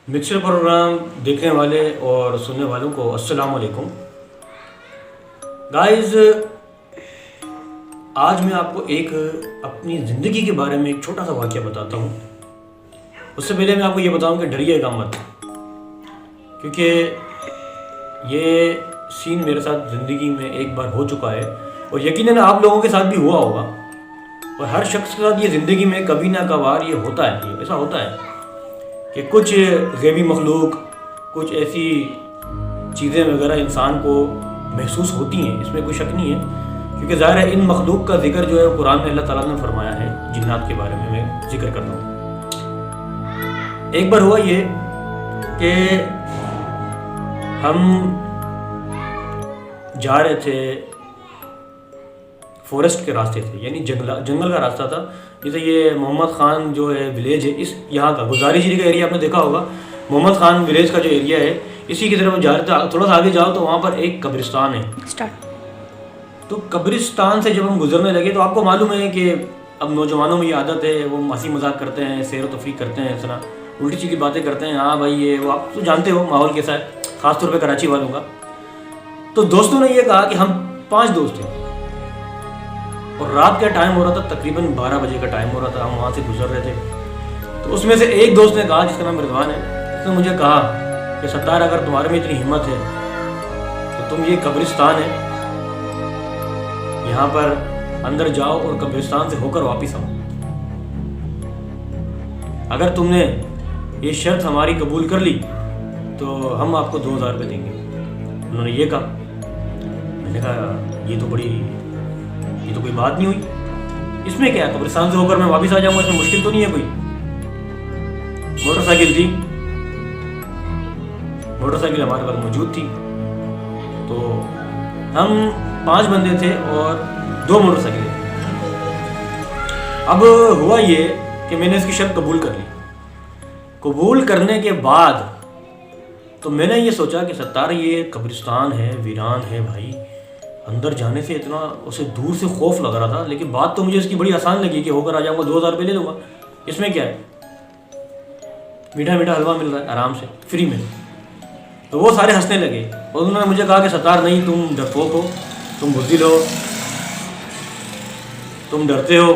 Mixer programme देखने वाले और सुनने वालों को अस्सलाम वालेकुम गाइस। आज मैं आपको एक अपनी ज़िंदगी के बारे में एक छोटा सा वाक़या बताता हूँ। उससे पहले मैं आपको ये बताऊँ कि डरिएगा मत, क्योंकि ये सीन मेरे साथ ज़िंदगी में एक बार हो चुका है और यकीनन आप लोगों के साथ भी हुआ होगा। और हर शख्स के साथ ये ज़िंदगी में कभी ना कभार ये होता है, ये ऐसा होता है कि कुछ गैबी मखलूक, कुछ ऐसी चीज़ें वगैरह इंसान को महसूस होती हैं। इसमें कोई शक नहीं है, क्योंकि ज़ाहिर है इन मखलूक का जिक्र जो है कुरान में अल्लाह ताला ने फरमाया है। जिन्नात के बारे में मैं जिक्र करता हूँ। एक बार हुआ ये कि हम जा रहे थे, फॉरेस्ट के रास्ते थे, यानी जंगल का रास्ता था। जैसे ये मोहम्मद ख़ान जो है विलेज है, इस यहाँ का गुजारी जी का एरिया आपने देखा होगा। मोहम्मद ख़ान विलेज का जो एरिया है, इसी की तरफ जा रहे थे। थोड़ा सा आगे जाओ तो वहाँ पर एक कब्रिस्तान है। तो कब्रिस्तान से जब हम गुजरने लगे तो आपको मालूम है कि अब नौजवानों में ये आदत है, वो हंसी मजाक करते हैं, सैर व तफरीक करते हैं, इतना उल्टी सीधी बातें करते हैं। हाँ भाई, ये वो आप तो जानते हो माहौल कैसा है, ख़ासतौर पर कराची वालों का। तो दोस्तों ने ये कहा कि हम 5 दोस्त हैं और रात का टाइम हो रहा था, तकरीबन 12 बजे का टाइम हो रहा था। हम वहाँ से गुजर रहे थे। तो उसमें से एक दोस्त ने कहा, जिसका नाम रिजवान है, उसने मुझे कहा कि सत्तार, अगर तुम्हारे में इतनी हिम्मत है तो तुम ये कब्रिस्तान है, यहाँ पर अंदर जाओ और कब्रिस्तान से होकर वापस आओ। अगर तुमने ये शर्त हमारी कबूल कर ली तो हम आपको 2000 रुपये देंगे। उन्होंने ये कहा। मैंने कहा ये तो कोई बात नहीं हुई, इसमें क्या है, कब्रिस्तान से होकर मैं वापस आ जाऊंगा, इसमें मुश्किल तो नहीं है कोई। मोटरसाइकिल थी, मोटरसाइकिल हमारे पास मौजूद थी। तो हम 5 बंदे थे और 2 मोटरसाइकिलें। अब हुआ ये कि मैंने इसकी शर्त कबूल कर ली। कबूल करने के बाद तो मैंने ये सोचा कि सत्तार, ये कब्रिस्तान है, वीरान है भाई, अंदर जाने से इतना उसे दूर से खौफ लग रहा था। लेकिन बात तो मुझे इसकी बड़ी आसान लगी कि होकर आ जाऊंगा, 2000 रुपये ले लूँगा, इसमें क्या है, मीठा मीठा हलवा मिल रहा है आराम से फ्री में। तो वो सारे हंसने लगे और उन्होंने मुझे कहा कि सत्तार नहीं, तुम डरपोक हो, तुम बुज़दिल हो, तुम डरते हो,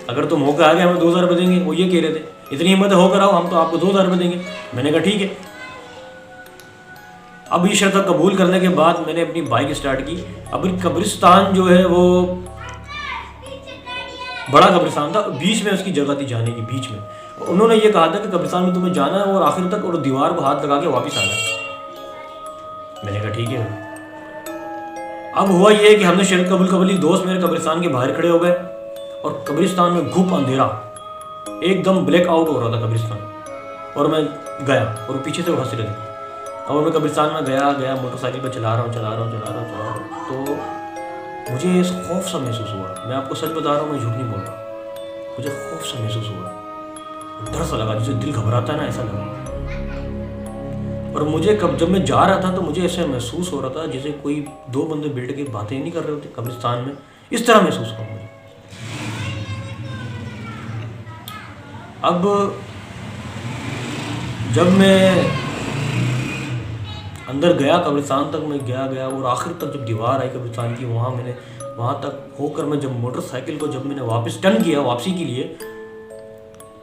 अगर तुम होकर आ गए हमें 2000 रुपये देंगे। वो ये कह रहे थे, इतनी हिम्मत है होकर आओ, हम तो आपको 2000 रुपये देंगे। मैंने कहा ठीक है। अब ये शर्त कबूल करने के बाद मैंने अपनी बाइक स्टार्ट की। अब कब्रिस्तान जो है वो बड़ा कब्रिस्तान था, बीच में उसकी जगह थी जाने की, बीच में। और उन्होंने ये कहा था कि कब्रिस्तान में तुम्हें जाना है और आखिर तक, और दीवार को हाथ लगा के वापस आना। मैंने कहा ठीक है। अब हुआ ये कि हमने शर्त कबूल ली। दोस्त मेरे कब्रिस्तान के बाहर खड़े हो गए और कब्रिस्तान में घुप अंधेरा, एकदम ब्लैक आउट हो रहा था कब्रिस्तान। और मैं गया और पीछे से वो हंस रहे थे। और मैं कब्रिस्तान में गया मोटरसाइकिल पर चला रहा हूँ। तो मुझे इस खौफ सा महसूस हुआ। मैं आपको सच बता रहा हूँ, मैं झूठ नहीं बोल रहा। मुझे खौफ सा महसूस हुआ, डर सा लगा, जैसे दिल घबराता है ना, ऐसा लगा। और मुझे जब मैं जा रहा था तो मुझे ऐसा महसूस हो रहा था जैसे कोई 2 बंदे बैठ के बातें नहीं कर रहे होते कब्रिस्तान में, इस तरह महसूस हुआ मुझे। अब जब मैं अंदर गया, कब्रिस्तान तक मैं गया और आखिर तक जब दीवार आई कब्रिस्तान की, वहाँ तक होकर मैं जब मोटरसाइकिल को जब मैंने वापस टर्न किया वापसी के लिए,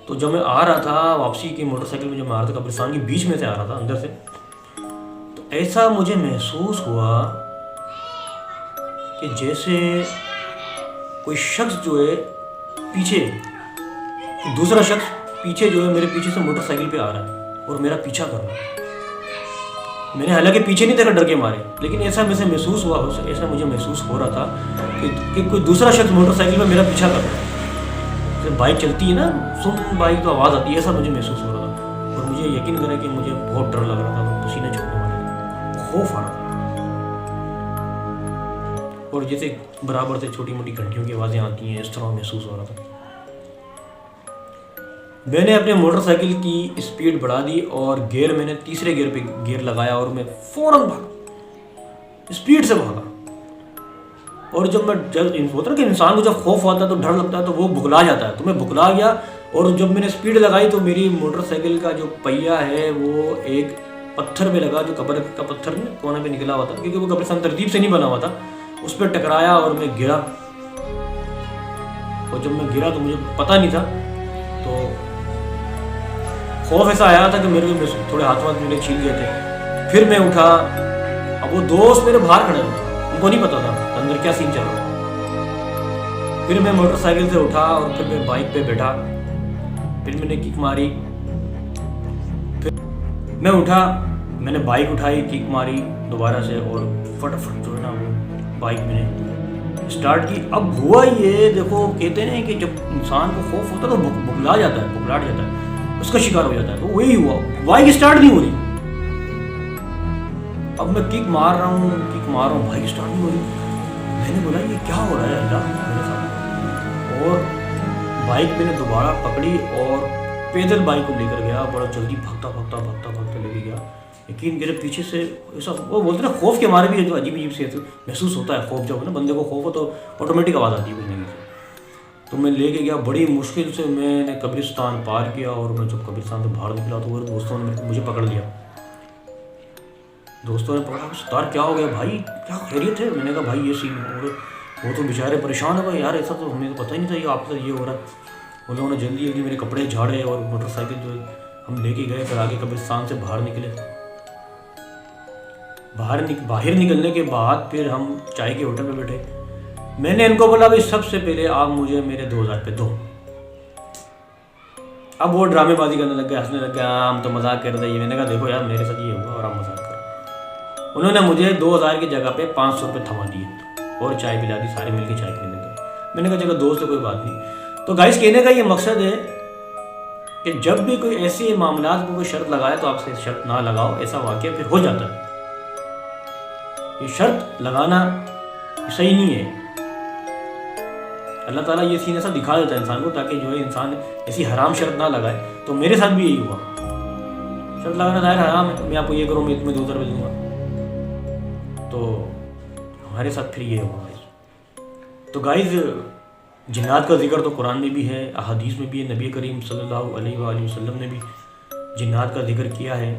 तो जब मैं आ रहा था वापसी की मोटरसाइकिल में, जब मैं आ रहा था कब्रिस्तान के बीच में से आ रहा था अंदर से, तो ऐसा मुझे महसूस हुआ कि जैसे कोई शख्स जो है पीछे, दूसरा शख्स पीछे जो है मेरे पीछे से मोटरसाइकिल पे आ रहा है और मेरा पीछा कर रहा है। मैंने हालांकि पीछे नहीं देखा डर के मारे, लेकिन ऐसा मुझे महसूस हुआ, ऐसा मुझे महसूस हो रहा था कि कोई दूसरा शख्स मोटरसाइकिल में मेरा पीछा कर रहा है। जब बाइक चलती है ना, सुन बाइक तो आवाज़ आती है, ऐसा मुझे महसूस हो रहा था। और मुझे यकीन करें कि मुझे बहुत डर लग रहा था, पसीने छूटने वाले थे, खौफ आ रहा था। और जैसे बराबर से छोटी मोटी घंटियों की आवाज़ें आती हैं, इस तरह महसूस हो रहा था। मैंने अपने मोटरसाइकिल की स्पीड बढ़ा दी और मैंने तीसरे गियर पे गियर लगाया और मैं फ़ौरन भागा, स्पीड से भागा। और जब होता है कि इंसान को जब खौफ आता है तो डर लगता है, तो वो बुगला जाता है, तो मैं बुगला गया और जब मैंने स्पीड लगाई तो मेरी मोटरसाइकिल का जो पहिया है वो एक पत्थर पे लगा, जो कब्र का पत्थर में कोने पे निकला हुआ था, क्योंकि वो कब्रिस्तान तरतीब से नहीं बना हुआ था। उस पर टकराया और मैं गिरा। और जब मैं गिरा तो मुझे पता नहीं था, तो खौफ ऐसा आया था कि मेरे थोड़े हाथ मेरे छील गए थे। फिर मैं उठा। अब वो दोस्त मेरे बाहर खड़े थे, उनको नहीं पता था अंदर क्या सीन चल रहा था। फिर मैं मोटरसाइकिल से उठा और फिर मैं बाइक पे बैठा। फिर मैंने किक मारी। फिर मैं उठा, मैंने बाइक उठाई, किक मारी दोबारा से और फटाफट जो है ना वो बाइक मैंने स्टार्ट की। अब हुआ ये, देखो कहते हैं कि जब इंसान को खौफ होता है तो बुखला जाता है, बुखलाट जाता है, उसका शिकार हो जाता है। तो वही हुआ, बाइक स्टार्ट नहीं हो रही। अब मैं किक मार रहा हूँ, बाइक स्टार्ट नहीं हो रही। मैंने बोला ये क्या हो रहा है अल्लाह मेरे साथ। और बाइक मैंने दोबारा पकड़ी और पैदल बाइक को लेकर गया। बड़ा जल्दी भागता लेके गया। लेकिन मेरे पीछे से ऐसा, वो बोलते ना खौफ के मारे भी जो अजीब से महसूस होता है। खौफ जब ना बंदे को खौफ हो तो ऑटोमेटिक आवाज़ आती है कुछ नहीं से। तो मैं लेके गया, बड़ी मुश्किल से मैंने कब्रिस्तान पार किया। और मैं जब कब्रिस्तान से बाहर निकला तो दोस्तों ने मुझे पकड़ लिया। दोस्तों ने पकड़ा, सरदार क्या हो गया भाई, क्या खैरियत है? मैंने कहा भाई ये सीन। और वो तो बेचारे परेशान हो गए, यार ऐसा तो हमें तो पता ही नहीं था ये आपके साथ ये हो रहा है। उन लोगों ने जल्दी मेरे कपड़े झाड़े और मोटरसाइकिल जो हम लेके गए, फिर आगे कब्रिस्तान से बाहर निकले। बाहर निकलने के बाद फिर हम चाय के होटल में बैठे। मैंने इनको बोला भाई सबसे पहले आप मुझे मेरे 2000 रुपये दो। अब वो ड्रामेबाजी करने लग गए, हंसने लग गए, हम तो मजाक कर रहे थे। मैंने कहा देखो यार मेरे साथ ये हुआ और आप मजाक कर। उन्होंने मुझे 2000 की जगह पे 500 रुपये थमा दिए और चाय पिला दी, सारे मिलकर चाय पीने लगे। मैंने कहा चलो दोस्त, कोई बात नहीं। तो गाइस कहने का ये मकसद है कि जब भी कोई ऐसे मामलात को कोई शर्त लगाए तो आपसे शर्त ना लगाओ, ऐसा वाकया फिर हो जाता है। ये शर्त लगाना सही नहीं है। अल्लाह ताला ये सीन ऐसा दिखा देता है इंसान को ताकि जो है इंसान ऐसी हराम शर्त ना लगाए। तो मेरे साथ भी यही हुआ। शर्त लगाना जाहिर हराम है, मैं आपको ये करूँ, मैं तुम्हें 2000 रुपये दूंगा। तो हमारे साथ फिर ये हुआ। तो गाइज जिन्नात का जिक्र तो कुरान में भी है, अहादीस में भी है। नबी करीम सल्लल्लाहु अलैहि वसल्लम ने भी जिन्नात का जिक्र किया है।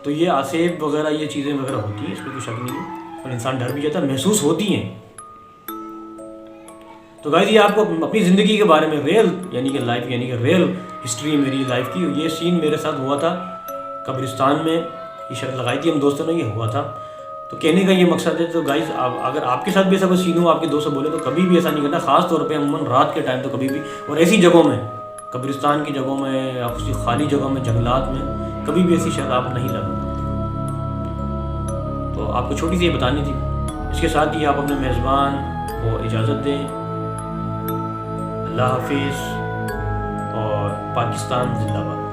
तो ये आसेब वगैरह ये चीज़ें वगैरह होती हैं, इसमें कोई शक नहीं है। और इंसान डर भी जाता है, महसूस होती हैं। तो गाइस ये आपको अपनी ज़िंदगी के बारे में रियल यानी कि लाइफ यानी कि रियल हिस्ट्री मेरी लाइफ की, ये सीन मेरे साथ हुआ था कब्रिस्तान में। ये शर्त लगाई थी हम दोस्तों ने, ये हुआ था। तो कहने का ये मकसद है। तो गाइस अगर आपके साथ भी ऐसा कोई सीन हो, आपके दोस्त बोले तो कभी भी ऐसा नहीं करना, ख़ास तौर पे अमूमन रात के टाइम। तो कभी भी, और ऐसी जगहों में, कब्रिस्तान की जगहों में या किसी खाली जगहों में, जंगलात में, कभी भी ऐसी शर्त आप नहीं लगाना। तो आपको छोटी सी ये बतानी थी। इसके साथ ही आप अपने मेज़बान को इजाज़त दें। अल्लाह हाफिज़ और पाकिस्तान जिंदाबाद।